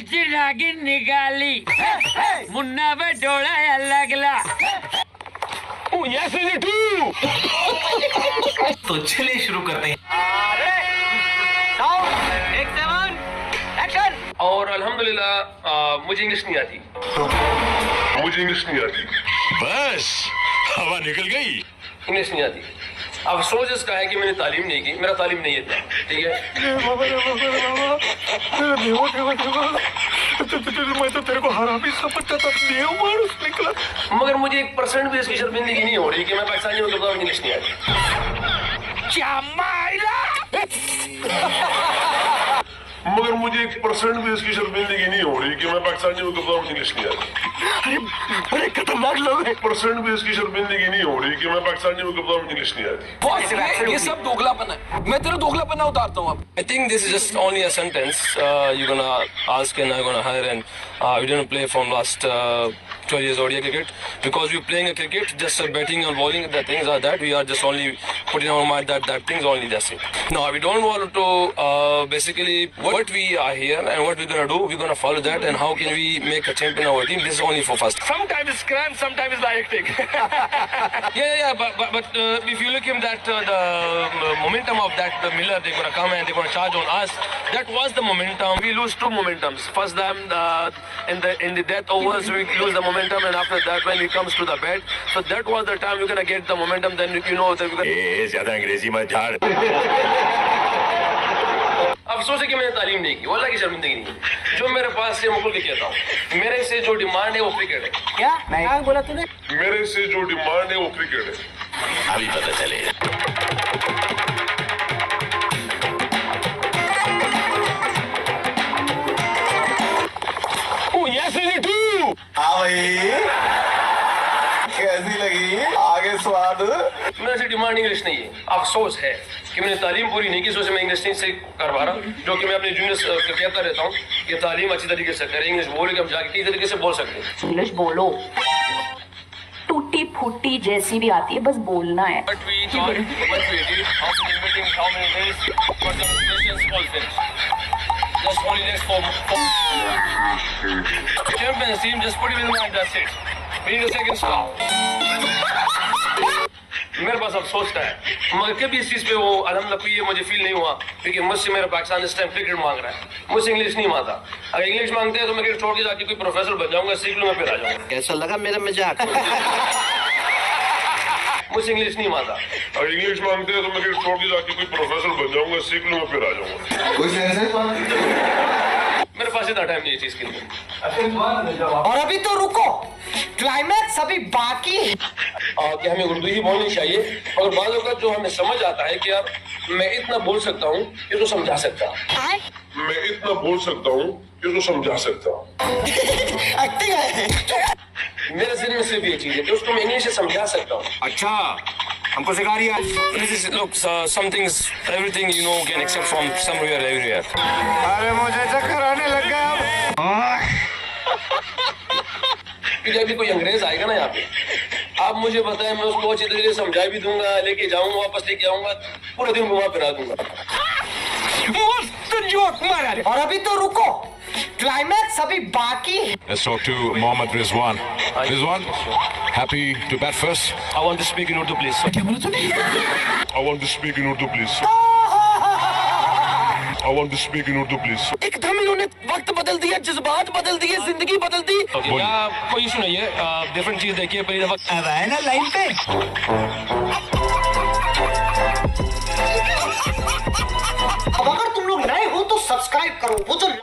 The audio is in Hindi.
ची नागिन निकाली, मुन्ना पे डोळा लागला। तो चलिए शुरू करते हैं। और अल्हम्दुलिल्लाह मुझे इंग्लिश नहीं आती। बस हवा निकल गई। इंग्लिश नहीं आती। अफसोस इसका है कि मैंने तालीम नहीं की, मेरा तालीम नहीं है इतना, ठीक है। मैं तो तेरे को हरामी समझता था, बेवकूफ निकला। मगर मुझे 1% भी इसकी शर्मिंदगी नहीं हो रही कि मैं पाकिस्तानी हूँ तो इंग्लिश नहीं आती। मगर मुझे 1% भी इसकी शर्मिंदगी नहीं हो रही कि मैं पाकिस्तानी हूँ तो इंग्लिश नहीं आती। अरे खतरनाक लोग हैं। 1% भी इसकी शर्मिंदगी नहीं हो रही कि मैं पाकिस्तानी हूँ तो इंग्लिश नहीं आती। ये सब दोगलापन है। मैं तेरा दोगलापन उतारता हूँ अब। I think this is just only a sentence. You're gonna ask and I'm gonna hire, and we didn't play from last 12 years ODI cricket because we're playing a cricket, just batting and bowling. The things are that we are just only putting our mind that things only, that's it. No, we don't want to basically what we are here and what we're gonna do. We're gonna follow that, and how can we make a champion our team? This is only for first. Sometimes it's cramp, sometimes it's hectic. Yeah. But if you look him that the momentum of that the Miller, they're gonna come and they're gonna charge on us. That was the momentum. We lose two momentums. First time in the death overs we lose the momentum, and after that when it comes to the bat, so that was the time we're gonna get the momentum. Then you know that we're gonna... ज्यादा अंग्रेजी मत झाड़। अफसोस है कि मैंने तालीम नहीं की, वल्लाह की शर्मिंदगी नहीं। जो मेरे पास से मुकुल के कहता हूँ, मेरे से जो डिमांड है वो क्रिकेट है। क्या क्या बोला तूने? मेरे से जो डिमांड है वो क्रिकेट है। अभी पता चलेगा। हाँ भाई, कैसी लगी आगे स्वाद? मेरे से डिमांड इंग्लिश नहीं है। अफसोस है कि मैंने तालीम पूरी नहीं की, सोचे मैं इंग्लिश नहीं से करवा रहा, जो कि मैं अपने जूनियर्स को कहता रहता हूँ कि तालीम अच्छी तरीके से करें, इंग्लिश बोल के हम जाके किस तरीके से बोल सकते हैं। इंग्लिश बोलो, टूटी फूटी जैसी भी आती है, बस बोलना है। But we thought, what we did, how many meetings, how many days, but the questions all finished. Just only next for champions team, just put it in mind, that's it. We need a second stop. मेरे पास अफसोस का है, मगर कभी इस चीज़ पे वो अल्हम्दुलिल्लाह मुझे फील नहीं हुआ, क्योंकि मुझसे मेरा पाकिस्तान इस टाइम क्रिकेट मांग रहा है, मुझसे इंग्लिश नहीं मांगता। अगर इंग्लिश मांगते हैं तो मैं क्रिकेट छोड़ के जाके कोई प्रोफेसर बन जाऊंगा, सीख लूंगा, फिर आ जाऊंगा। कैसा लगा मेरा मजाक? मुझसे इंग्लिश नहीं मांगता। अगर इंग्लिश मांगते हैं तो मैं क्रिकेट छोड़ के जाके कोई प्रोफेसर बन जाऊंगा, सीख लूंगा, फिर आ जाऊंगा। मेरे पास इतना टाइम नहीं है चीज के लिए। और अभी तो रुको, क्लाइमैक्स अभी बाकी है। कि हमें उर्दू ही बोलनी चाहिए, और बाद अवत जो हमें समझ आता है कि यार मैं इतना बोल सकता हूँ ये तो समझा सकता हूँ, मैं इतना बोल सकता हूँ ये तो समझा सकता हूँ। मेरे जहन में सिर्फ ये चीज है कि उसको मैं इंग्लिश से समझा सकता हूँ। अच्छा, हमको सिखा रही है। This is, look, some things, everything you know can accept from somewhere, everywhere. अरे मुझे चक्कर आने लग गया अब। कि अभी कोई अंग्रेज आएगा ना यहाँ पे, आप मुझे बताएं, मैं उसको अच्छी तरीके से समझा भी दूंगा, लेके जाऊंगा, वापस लेके आऊंगा, पूरे दिन घुमा फिरा दूंगा। मस्त जोक मारा रे। और अभी तो रुको, क्लाइमैक्स अभी बाकी है। Let's talk to Mohammad Rizwan. Rizwan, happy to bat first. I want to speak in Urdu, please. क्या बोला तूने? I want to speak in Urdu, please. I want to speak in Urdu, please. एकदम इन्होंने वक्त बदल दिया, जज्बात बदल दिए, जिंदगी बदल दी। क्या कोई इशू नहीं है, डिफरेंट चीज देखिए पहली दफा। अब है ना लाइन पे। अब अगर तुम लोग नए हो तो सब्सक्राइब करो, वो जो